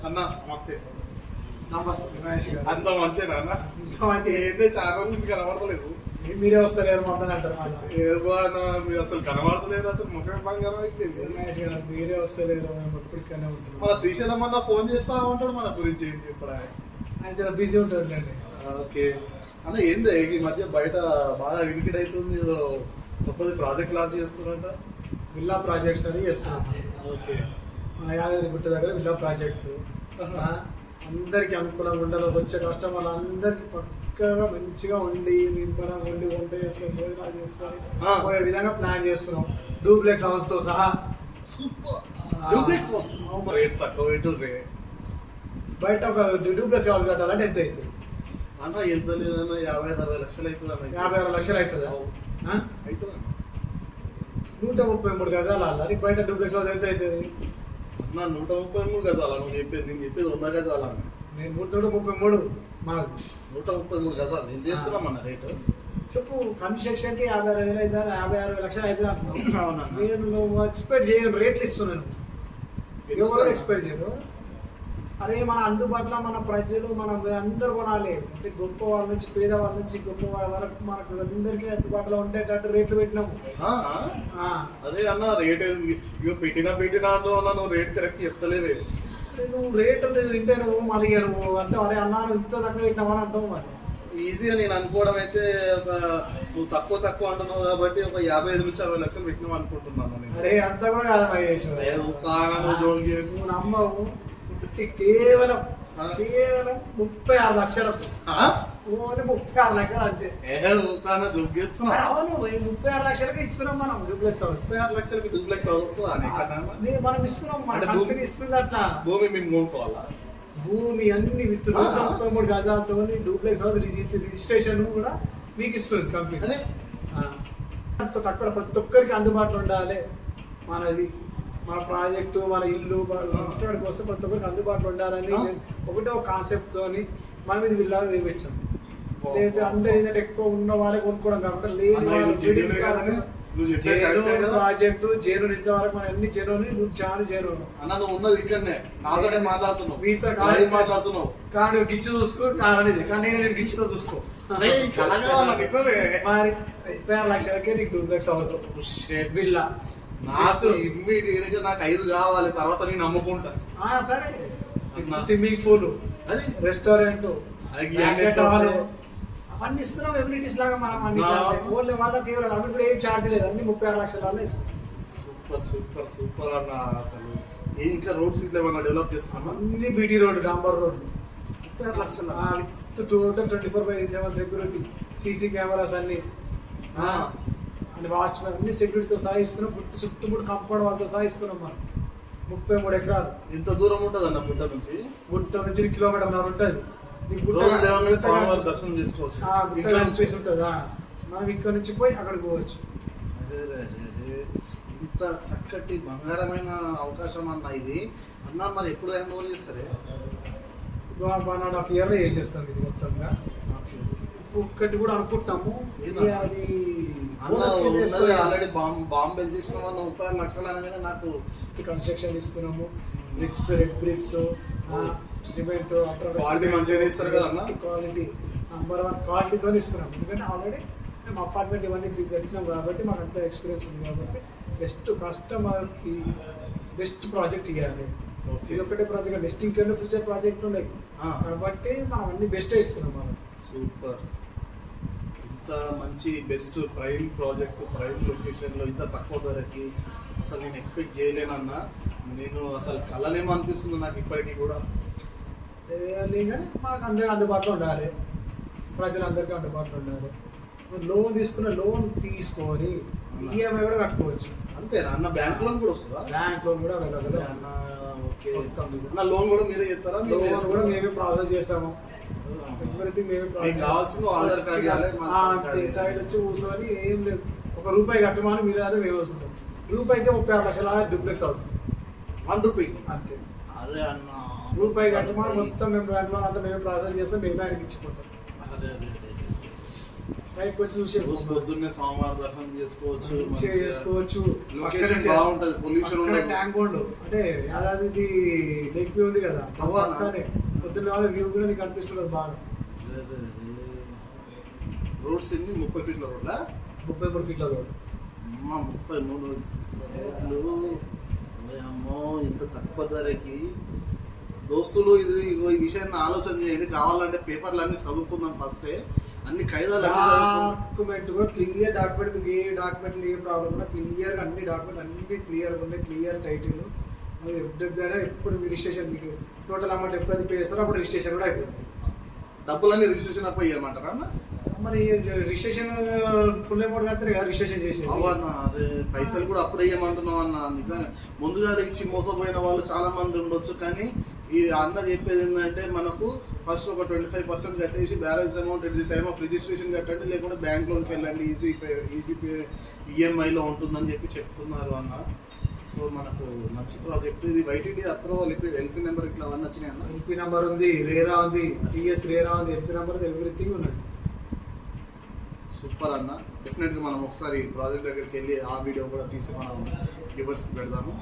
అన్న నమస్తే. నమస్తే మహేష్ గారు. అంత మంచిగా అన్న. అంత మంచి ఏంటంటే చాలా రోజులు కనబడతలేదు. మీరే వస్తలేరు మమ్మల్ని అంటారు అన్న. ఏదో అన్న మీరు అసలు కనబడతలేదు, అసలు ముఖం బంగారం అయిపోయింది. మహేష్ గారు మీరే వస్తలేరు, మేము ఎప్పుడు ఇక్కడనే మన ఉంటున్నాం. శ్రీశైలం అన్న ఫోన్ చేస్తా ఉంటాడు మన గురించి ఏం చెప్పడా. ఆయన చాలా బిజీ ఉంటాడు అండి. ఓకే అన్న, ఏంది ఈ మధ్య బయట బాగా వినికిడ్ అవుతుంది, ఏదో కొత్తది ప్రాజెక్ట్ లాంచ్ చేస్తున్నారంట. విల్లా ప్రాజెక్ట్స్ అని చేస్తున్నాం. ఓకే. మన యాదాద్రి గుట్ట దగ్గర విల్లా ప్రాజెక్టు అందరికి అనుకూలంగా ఉండాలి. వచ్చే కస్టమర్లు అందరికి పక్కగా మంచిగా వండి నింపడం వండి వంట చేసుకొని భోజనాలు చేసుకొని పోయే విధంగా ప్లాన్ చేస్తున్నాం. డూప్లెక్స్ హౌస్తో సహా. సూపర్. డూప్లెక్స్ వస్తుంది, రేట్ తక్కువ పెట్టుర్రే. బయట ఒక డూప్లెక్స్ హౌస్ కట్టాలంటే ఎంత అవుతుంది అన్న? ఎంత లేదన్న 50-60 లక్షలు అవుతుంది అన్న. 56 లక్షలు అవుతుందా? అవుతుంది 133 గజాలు అలా బయట డూప్లెక్స్ హౌస్ ఎంత అవుతుంది అన్న? 133 గజాలా నువ్వు చెప్పేది? నేను చెప్పేది 100 గజాలు అన్న. నేను 133 మనది 133 గజాలు నేను చెప్తున్నామన్న రేటు. చెప్పు. కన్స్ట్రక్షన్ కి 56,000 అవుతుంది, 56 లక్షలు అవుతుంది అంటున్నావు. అవునన్న. నేను ఎక్స్పెక్ట్ చేయను, రేట్లు ఇస్తున్నాను. ఎవరు ఎక్స్పెక్ట్ చేయరు. అరే మన అందుబాటులో మన ప్రజలు మనం అందరు కొనాలి అంటే గొప్ప వాళ్ళ నుంచి పేద వాళ్ళ నుంచి గొప్ప వాళ్ళ వరకు మనకు అందరికీ అందుబాటులో ఉండేటట్టు రేట్లు పెట్టినాము. అదే అన్న రేట్ ఇక పెట్టినా నువ్వు రేట్ కరెక్ట్ చెప్తలేవే. నువ్వు రేటు వింటే నువ్వు మళ్ళీ నువ్వు అంటే అరే అన్నా నువ్వు ఇంత తక్కువ పెట్టినావని అంటావు. మరి ఈజీగా నేను అనుకోవడం అయితే ఒక నువ్వు తక్కువ అంటున్నావు కాబట్టి ఒక 55 నుంచి 60 లక్షలు పెట్టినావు అనుకుంటున్నాను నేను. అరే అంతా కూడా కాదు మహేష్, నువ్వు నమ్మవు. కేవలం 36 లక్షలకు, ఓన్లీ 36 లక్షలు అంతే. అవును, 36 లక్షలకి ఇస్తున్నాం మనం డూప్లెక్స్ హౌస్. 36 లక్షలకి డూప్లెక్స్ హౌస్ వస్తుందా? మనం ఇస్తున్నాం, మన కంపెనీ ఇస్తుంది. అట్లా భూమి మేము కొనుక్కోవాలా? భూమి అన్ని విత్ 133 గజాలతో డూప్లెక్స్ హౌస్ రిజిస్ట్రేషన్ కూడా మీకు ఇస్తుంది కంపెనీ. అంత తక్కువ ప్రతి ఒక్కరికి అందుబాటులో ఉండాలి. మనది మన ప్రాజెక్టు మన ఇల్లు ఇంటికాడికి వస్తే ప్రతి ఒక్కరికి అందుబాటులో ఉండాలని ఒకటో కాన్సెప్ట్ తోని మనం ఇది విల్లా పెట్టాం. లేదా అందరు ఏంటంటే ఎక్కువ ఉన్న వాళ్ళే కొనుక్కోవడం కాకుండా లేని ప్రాజెక్టు జేను ఇంతవరకు మన అన్ని జేనుని చాలా జేను అన్న. నువ్వు ఉన్నది ఇక్కడనే నాతోనే మాట్లాడుతున్నావు, మీతో మాట్లాడుతున్నావు కానీ గిచ్చి చూసుకో కారణది, కానీ నేను గిచ్చితో చూసుకో. మరి 36 లక్షలకే నీకు డూప్లెక్స్ అవసరం విల్లా. నాకు ఇమ్మీడియట్ గా నాకు 5 కావాలి, తర్వాత నేను అమ్ముకుంటా. సరే, స్విమ్మింగ్ పూల్, రెస్టారెంట్, అవన్నీ ఇస్తున్నాం ఎమ్యూనిటీస్ లాగా మనం అన్ని. ఓన్లీ వాళ్ళకి అవి కూడా ఏం ఛార్జ్ లేదు, అన్ని 36 లక్షల ఇస్తున్నాం. సూపర్ సూపర్ సూపర్ అన్న. అసలు ఇంకా రోడ్స్ ఇట్లా ఏమన్నా డెవలప్ చేస్తాం? అన్ని బీటీ రోడ్, డాంబర్ రోడ్, 36 లక్షల టోటల్ 24/7 సెక్యూరిటీ, సీసీ కెమెరాస్ అన్ని అని వాచ్మెన్ అన్ని సెక్యూరిటీతో సాగిస్తున్నాం. చుట్టుముట్టు కంపౌండ్ వాళ్ళతో సాగిస్తున్నాం. మనం 33 ఎకరాలు. ఎంత దూరం ఉంటుంది అన్న గుట్ట నుంచి? గుట్ట నుంచి 1.5 కిలోమీటర్ ఉంటుంది. దర్శనం చేసుకోవచ్చు, ఉంటుందా? మనం ఇక్కడ నుంచి పోయి అక్కడికి పోవచ్చు. ఇంత చక్కటి బంగారమైన అవకాశం అన్న ఇది అన్న. మరి ఎప్పుడు హ్యాండ్ ఓవర్ చేస్తారే? 1.5 ఇయర్లో చేసేస్తాం ఇది మొత్తంగా. ఒక్కటి కూడా అనుకుంటాము. అది ఆల్రెడీ బాంబే చేసిన 36 లక్షలు అనగానే నాకు కన్స్ట్రక్షన్ ఇస్తున్నాము. Bricks, red bricks, cement, quality మంచిగా ఇస్తారు కదా. క్వాలిటీ నంబర్ 1 క్వాలిటీతో ఇస్తున్నాం. ఎందుకంటే ఆల్రెడీ మేము అపార్ట్మెంట్ ఇవన్నీ కట్టినాం కాబట్టి మాకు అంత ఎక్స్పీరియన్స్ ఉంది కాబట్టి బెస్ట్ కస్టమర్కి బెస్ట్ ప్రాజెక్ట్ ఇవ్వాలి. ఇది ఒకటే ప్రాజెక్ట్, నెక్స్ట్ ఇంకెన్నో ఫ్యూచర్ ప్రాజెక్టులు ఉన్నాయి కాబట్టి మనం అన్ని బెస్టే ఇస్తున్నాం. మనం సూపర్. ఇంత మంచి బెస్ట్ ప్రైమ్ ప్రాజెక్ట్, ప్రైమ్ లొకేషన్లో ఇంత తక్కువ ధరకి అసలు నేను ఎక్స్పెక్ట్ చేయలేనన్నా. నేను అసలు కళ్ళనేమో అనిపిస్తుంది నాకు ఇప్పటికీ కూడా. కానీ మనకు అందరికీ అందుబాటులో ఉండాలి, ప్రజలందరికీ అందుబాటులో ఉండాలి. లోన్ తీసుకున్న లోన్ తీసుకొని ఈఎంఐ కూడా కట్టుకోవచ్చు. అంతేనా అన్న? బ్యాంక్ లోన్ కూడా వస్తుందా? బ్యాంక్ లోన్ కూడా అవైలబుల్ అన్న. లోన్ కూడా మీరే చేస్తారా? లోన్ కూడా మేమే ప్రాసెస్ చేస్తాము. ఎవ్రీథింగ్ మేమే ప్రాసెస్. కావాల్సిన ఆధార్ కార్డు అంతే. సైడ్ వచ్చి కూర్చొని ఏం లేదు, ₹1 కట్టమని మీద అదే మేము వస్తుంటాం. రూపాయికి 36 లక్షల డూప్లెక్స్ హౌస్. ₹1 అంతే. అరే అన్న, ₹1 కట్టమని మొత్తం మేము బ్యాంక్ లోన్ అంతా మేమే ప్రాసెస్ చేస్తాం, మేమే ఆయనకి ఇచ్చిపోతాం. సైడ్కి వచ్చి చూసి రోజు పొద్దున్నే స్వామివారి దర్శనం చేసుకోవచ్చు, మంచిగా చేసుకోవచ్చు. లొకేషన్ బాగుంటది, పొల్యూషన్ ఉండదు. ట్యాంక్ ఉండు అంటే యాదాద్రి లేక్ వ్యూ ఉంది కదా, పక్కనే పొద్దున్న వాళ్ళ వ్యూ కూడా నీకు అనిపిస్తుంది బాగా. రోడ్స్ ఎన్ని 30 ఫీట్ల రోడ్లా? 33 ఫీట్ల రోడ్. అమ్మ 33 రోడ్లు. అమ్మో ఇంత తక్కువ ధరకి దోస్తులు. ఇది ఇగో ఈ విషయాన్ని ఆలోచన చేయండి. కావాలంటే పేపర్లు అన్ని చదువుకుందాం ఫస్టే, అన్ని ఖైదాలు డాక్యుమెంట్ కూడా క్లియర్ డాక్యుమెంట్, మీకు ఏ డాక్యుమెంట్లు ఏ ప్రాబ్లం ఉన్నా క్లియర్గా అన్ని డాక్యుమెంట్ అన్ని క్లియర్గా ఉన్నాయి. క్లియర్ టైటిల్ ఎప్పుడు మీ రిజిస్ట్రేషన్ మీకు టోటల్ అమౌంట్ ఎప్పుడైతే పే చేస్తారో అప్పుడు రిజిస్ట్రేషన్ కూడా అయిపోతుంది. డబ్బులన్నీ రిజిస్ట్రేషన్ అప్పుడు ఇవ్వమంటారా అన్న? మరి రిజిస్ట్రేషన్ ఫుల్ అమౌంట్ కడితే కదా రిజిస్ట్రేషన్ చేసి. అవన్న అరే పైసలు కూడా అప్పుడే ఇవ్వమంటున్నావు అన్న. నిజంగా ముందుగా ఇచ్చి మోసపోయిన వాళ్ళు చాలా మంది ఉండొచ్చు, కానీ ఈ అన్న చెప్పేది ఏంటంటే మనకు ఫస్ట్ ఒక 25% కట్టేసి balance amount at the time of registration కట్టండి, లేకుంటే బ్యాంక్ లోన్కి వెళ్ళండి, ఈజీ పే ఈఎంఐలో ఉంటుందని చెప్పి చెప్తున్నారు అన్న. సో మనకు మంచి ప్రాజెక్ట్ ఇది. వైటీడీ అప్రూవల్ ఎల్పీ నెంబర్ ఇట్లా అవన్నీ వచ్చినాయి అన్న. ఎల్పీ నెంబర్ ఉంది, రేరా ఉంది, టీఎస్ రేరా ఉంది, ఎల్పీ నెంబర్ ఎవ్రీథింగ్ ఉన్నది. సూపర్ అన్న. డెఫినెట్గా మనం ఒకసారి ప్రాజెక్ట్ దగ్గరికి వెళ్ళి ఆ వీడియో కూడా తీసి మనం వ్యూవర్స్కి పెడదాము.